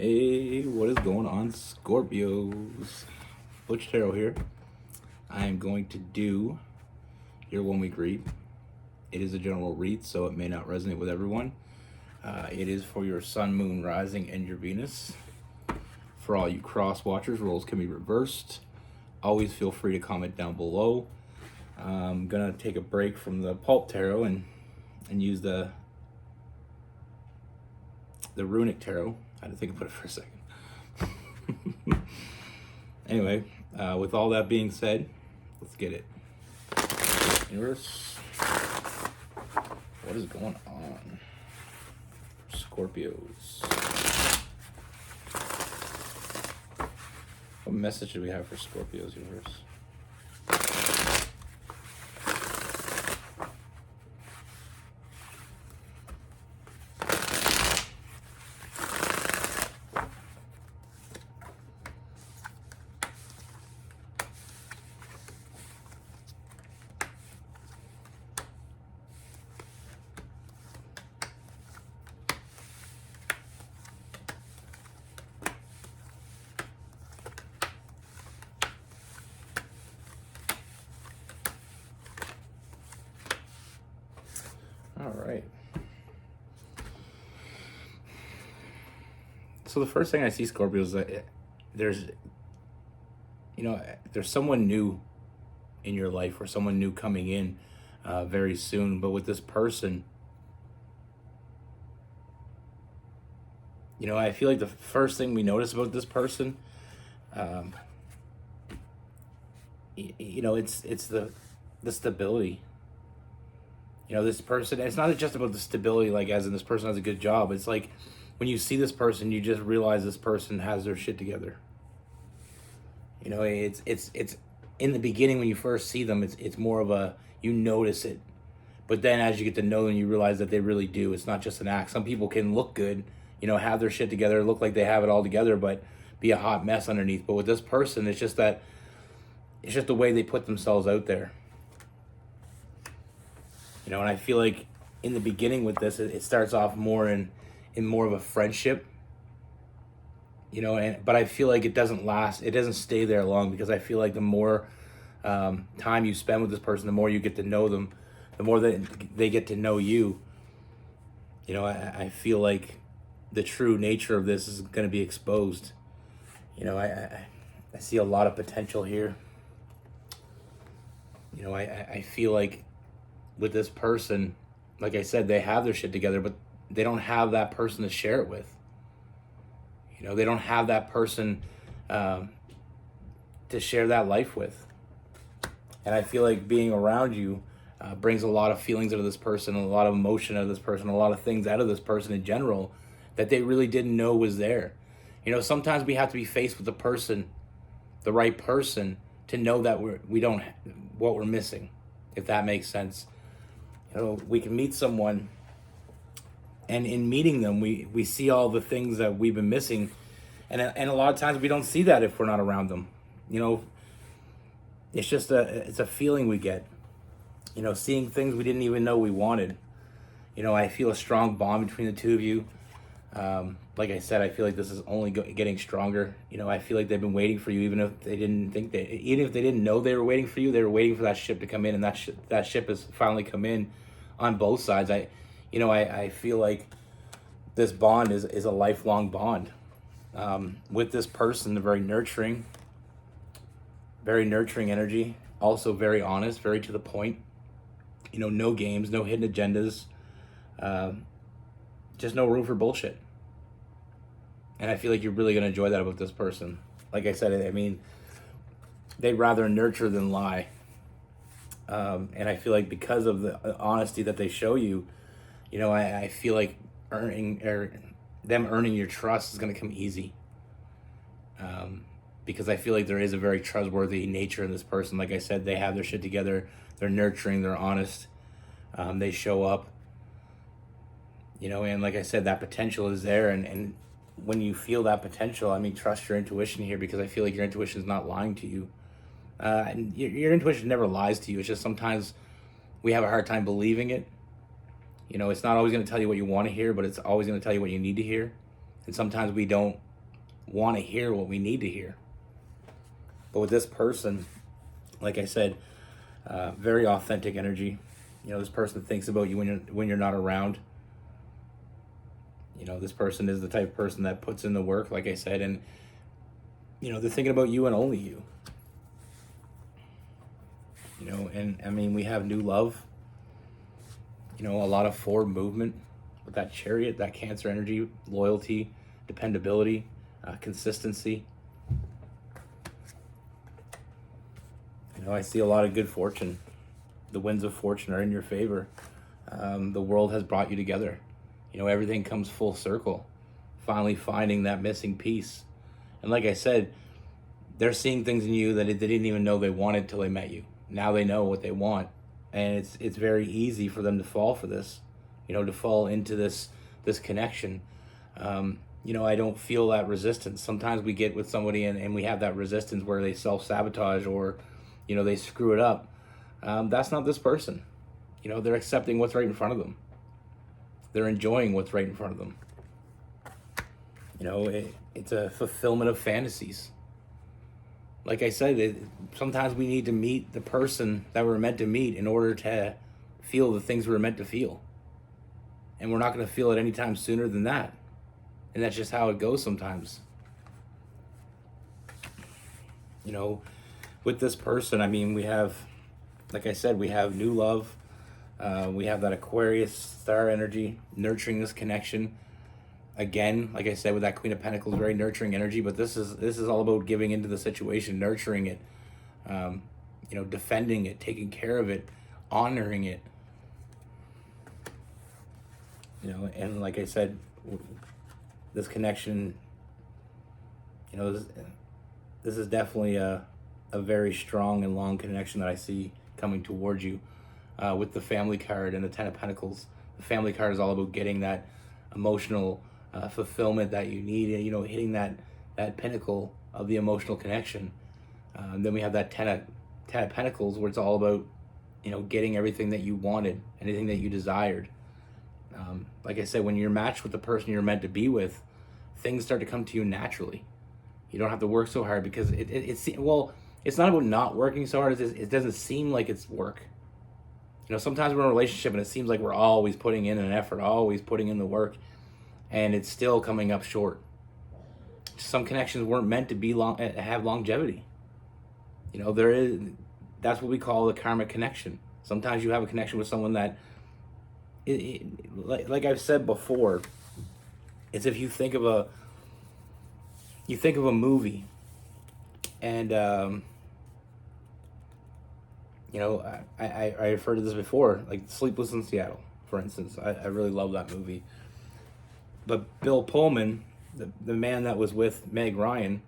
Hey, what is going on, Scorpios? Butch here. I am going to do your 1 week read. It is a general read, so it may not resonate with everyone. It is for your sun, moon, rising, and your Venus. For all you cross watchers, roles can be reversed. Always feel free to comment down below. I'm gonna take a break from the pulp tarot and use the runic tarot. I had to think about it for a second. Anyway, with all that being said, let's get it. Universe, what is going on? Scorpios. What message do we have for Scorpios, universe? All right. So the first thing I see, Scorpio, is that there's someone new in your life, or someone new coming in very soon. But with this person, I feel like the first thing we notice about this person, it's the stability. This person, it's not just about the stability, like as in this person has a good job. It's like when you see this person, you just realize this person has their shit together. It's in the beginning when you first see them, it's more of a, you notice it. But then as you get to know them, you realize that they really do. It's not just an act. Some people can look good, have their shit together, look like they have it all together, but be a hot mess underneath. But with this person, it's just the way they put themselves out there. And I feel like in the beginning with this, it starts off more in more of a friendship, but I feel like it doesn't last. It doesn't stay there long, because I feel like the more time you spend with this person, the more you get to know them, the more that they get to know you. I feel like the true nature of this is going to be exposed. I see a lot of potential here. I feel like with this person, like I said, they have their shit together, but they don't have that person to share it with. They don't have that person to share that life with. And I feel like being around you brings a lot of feelings out of this person, a lot of emotion out of this person, a lot of things out of this person in general that they really didn't know was there. Sometimes we have to be faced with the person, the right person, to know that we don't, what we're missing, if that makes sense. We can meet someone, and in meeting them, we see all the things that we've been missing, and a lot of times we don't see that if we're not around them. It's just it's a feeling we get. Seeing things we didn't even know we wanted. I feel a strong bond between the two of you. Like I said, I feel like this is only getting stronger. I feel like they've been waiting for you, even if they didn't know they were waiting for you. They were waiting for that ship to come in, and that ship has finally come in on both sides. I feel like this bond is a lifelong bond. With this person, they're very nurturing energy, also very honest, very to the point. No games, no hidden agendas, just no room for bullshit. And I feel like you're really going to enjoy that about this person. Like I said, they'd rather nurture than lie. And I feel like because of the honesty that they show you, I feel like them earning your trust is going to come easy. Because I feel like there is a very trustworthy nature in this person. Like I said, they have their shit together. They're nurturing. They're honest. They show up. And like I said, that potential is there. And when you feel that potential, trust your intuition here, because I feel like your intuition is not lying to you. And your intuition never lies to you. It's just sometimes we have a hard time believing it. It's not always going to tell you what you want to hear, but it's always going to tell you what you need to hear. And sometimes we don't want to hear what we need to hear. But with this person, like I said, very authentic energy. You know, this person thinks about you when you're not around. You know, this person is the type of person that puts in the work, like I said, and you know, they're thinking about you and only you. You know, and I mean, we have new love. You know, a lot of forward movement with that Chariot, that Cancer energy, loyalty, dependability, consistency. You know, I see a lot of good fortune. The winds of fortune are in your favor. The world has brought you together. You know, everything comes full circle. Finally finding that missing piece. And like I said, they're seeing things in you that they didn't even know they wanted till they met you. Now they know what they want. And it's very easy for them to fall for this. You know, to fall into this connection. You know, I don't feel that resistance. Sometimes we get with somebody and we have that resistance where they self-sabotage or, you know, they screw it up. That's not this person. You know, they're accepting what's right in front of them. They're enjoying what's right in front of them. You know, it's a fulfillment of fantasies. Like I said, sometimes we need to meet the person that we're meant to meet in order to feel the things we're meant to feel. And we're not going to feel it anytime sooner than that. And that's just how it goes sometimes. You know, with this person, I mean, we have, like I said, we have new love. We have that Aquarius star energy, nurturing this connection. Again, like I said, with that Queen of Pentacles, very nurturing energy. But this is all about giving into the situation, nurturing it, you know, defending it, taking care of it, honoring it. You know, and like I said, this connection, you know, this is definitely a very strong and long connection that I see coming towards you. With the Family card and the Ten of Pentacles. The Family card is all about getting that emotional fulfillment that you need, you know, hitting that pinnacle of the emotional connection. Then we have that Ten of Pentacles, where it's all about, you know, getting everything that you wanted, anything that you desired. Like I said, when you're matched with the person you're meant to be with, things start to come to you naturally. You don't have to work so hard because it's not about not working so hard. It doesn't seem like it's work. You know, sometimes we're in a relationship and it seems like we're always putting in an effort, always putting in the work, and it's still coming up short. Some connections weren't meant to be have longevity. You know, that's what we call the karmic connection. Sometimes you have a connection with someone that, like I've said before, it's if you think of a movie, and you know, I referred to this before, like Sleepless in Seattle, for instance. I really love that movie. But Bill Pullman, the man that was with Meg Ryan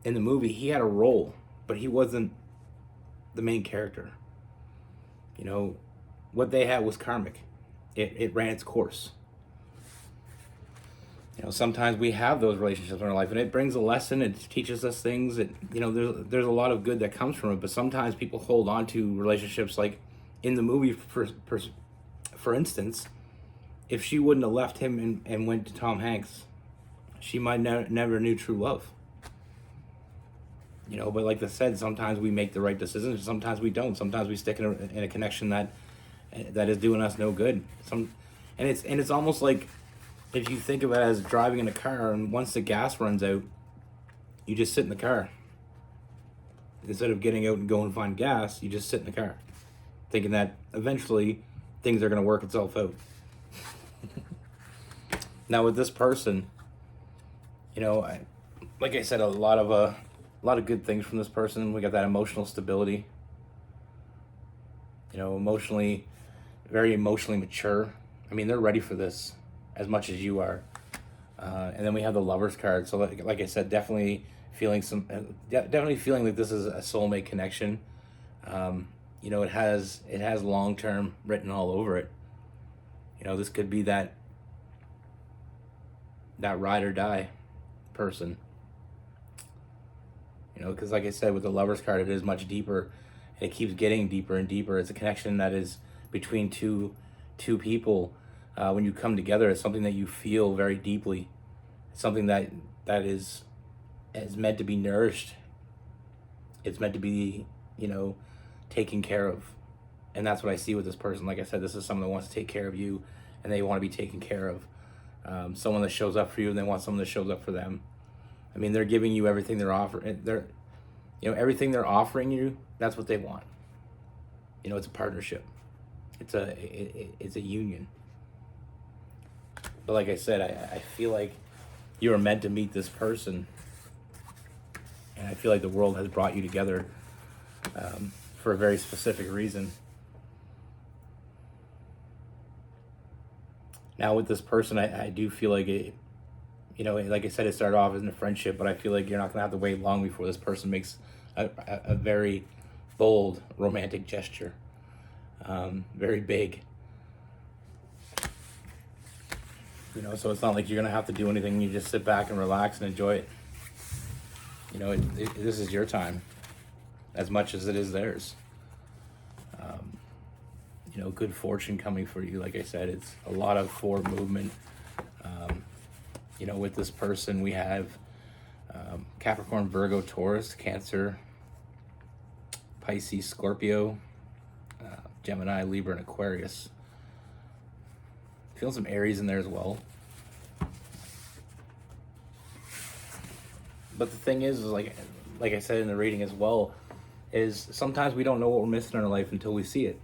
in the movie, he had a role, but he wasn't the main character. You know, what they had was karmic. It ran its course. You know, sometimes we have those relationships in our life, and it brings a lesson. It teaches us things. You know, there's a lot of good that comes from it. But sometimes people hold on to relationships, like in the movie, for instance, if she wouldn't have left him and went to Tom Hanks, she might never knew true love. You know, but like I said, sometimes we make the right decisions. Sometimes we don't. Sometimes we stick in a connection that is doing us no good. And it's almost like, if you think of it as driving in a car, and once the gas runs out, you just sit in the car. Instead of getting out and going and find gas, you just sit in the car, thinking that eventually things are going to work itself out. Now with this person, you know, like I said, a lot of good things from this person. We got that emotional stability. You know, very emotionally mature. I mean, they're ready for this as much as you are. And then we have the Lovers card. So like I said, definitely feeling like this is a soulmate connection. You know, it has long-term written all over it. You know, this could be that ride or die person. You know, because like I said, with the Lovers card, it is much deeper, and it keeps getting deeper and deeper. It's a connection that is between two people. When you come together, it's something that you feel very deeply. It's something that is is meant to be nourished. It's meant to be, taken care of. And that's what I see with this person. Like I said, this is someone that wants to take care of you, and they want to be taken care of. Someone that shows up for you, and they want someone that shows up for them. I mean, they're giving you everything they're offering. Everything they're offering you, that's what they want. It's a partnership. It's a union. But like I said, I feel like you were meant to meet this person, and I feel like the world has brought you together for a very specific reason. Now with this person, I do feel like it, like I said, it started off as a friendship, but I feel like you're not going to have to wait long before this person makes a very bold romantic gesture. Very big. So it's not like you're going to have to do anything. You just sit back and relax and enjoy it. This is your time as much as it is theirs. Good fortune coming for you. Like I said, it's a lot of forward movement. With this person, we have Capricorn, Virgo, Taurus, Cancer, Pisces, Scorpio, Gemini, Libra, and Aquarius. Feel some Aries in there as well. But the thing is like I said in the reading as well, is sometimes we don't know what we're missing in our life until we see it.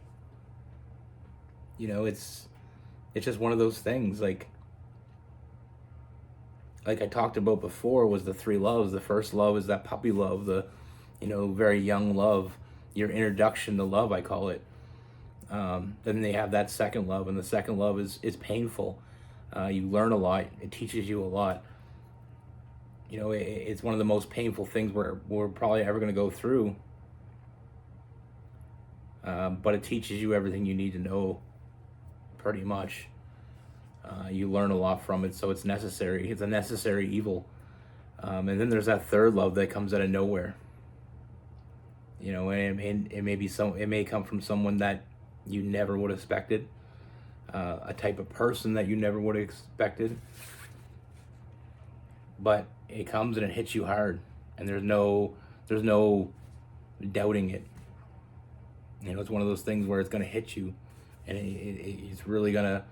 It's just one of those things. Like I talked about before, was the three loves. The first love is that puppy love, the very young love, your introduction to love, I call it. Then they have that second love, and the second love is painful. You learn a lot. It teaches you a lot. It's one of the most painful things we're probably ever going to go through. But it teaches you everything you need to know, pretty much. You learn a lot from it, so it's necessary. It's a necessary evil. And then there's that third love that comes out of nowhere. And it may come from someone that you never would have expected, a type of person that you never would have expected. But it comes and it hits you hard, and there's no doubting it. It's one of those things where it's gonna hit you, and it's really gonna,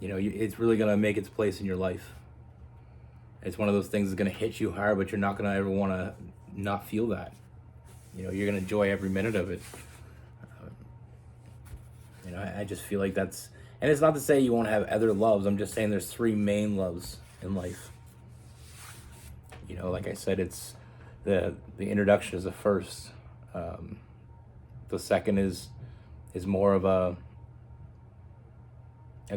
it's really gonna make its place in your life. It's one of those things that's gonna hit you hard, but you're not gonna ever want to not feel that. You're gonna enjoy every minute of it. I just feel like that's, and it's not to say you won't have other loves. I'm just saying there's three main loves in life. Like I said, it's the introduction is the first. The second is more of a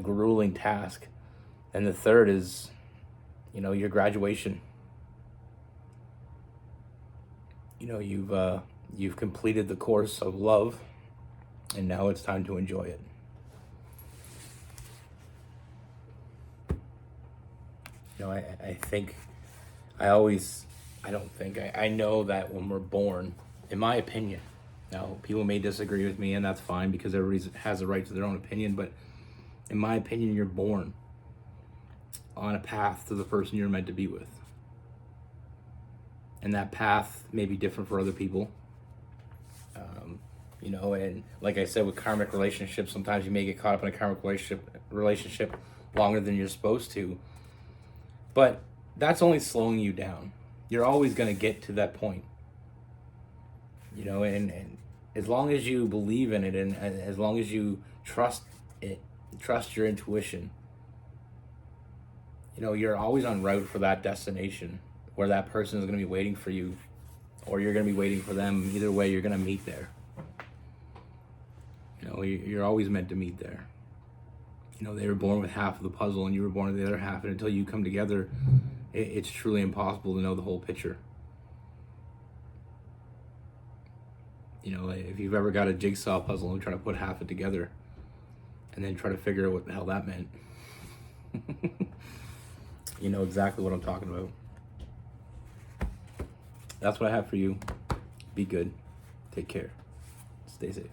grueling task, and the third is, your graduation. You've completed the course of love, and now it's time to enjoy it. I know that when we're born, in my opinion, now people may disagree with me, and that's fine, because everybody has a right to their own opinion, but in my opinion, you're born on a path to the person you're meant to be with. And that path may be different for other people. And like I said, with karmic relationships, sometimes you may get caught up in a karmic relationship longer than you're supposed to. But that's only slowing you down. You're always going to get to that point. And as long as you believe in it, and as long as you trust it, trust your intuition, you're always en route for that destination where that person is going to be waiting for you, or you're going to be waiting for them. Either way, you're going to meet there. You're always meant to meet there. They were born with half of the puzzle, and you were born with the other half, and until you come together, it's truly impossible to know the whole picture. If you've ever got a jigsaw puzzle and try to put half it together and then try to figure out what the hell that meant, you know exactly what I'm talking about. That's what I have for you. Be good. Take care. Stay safe.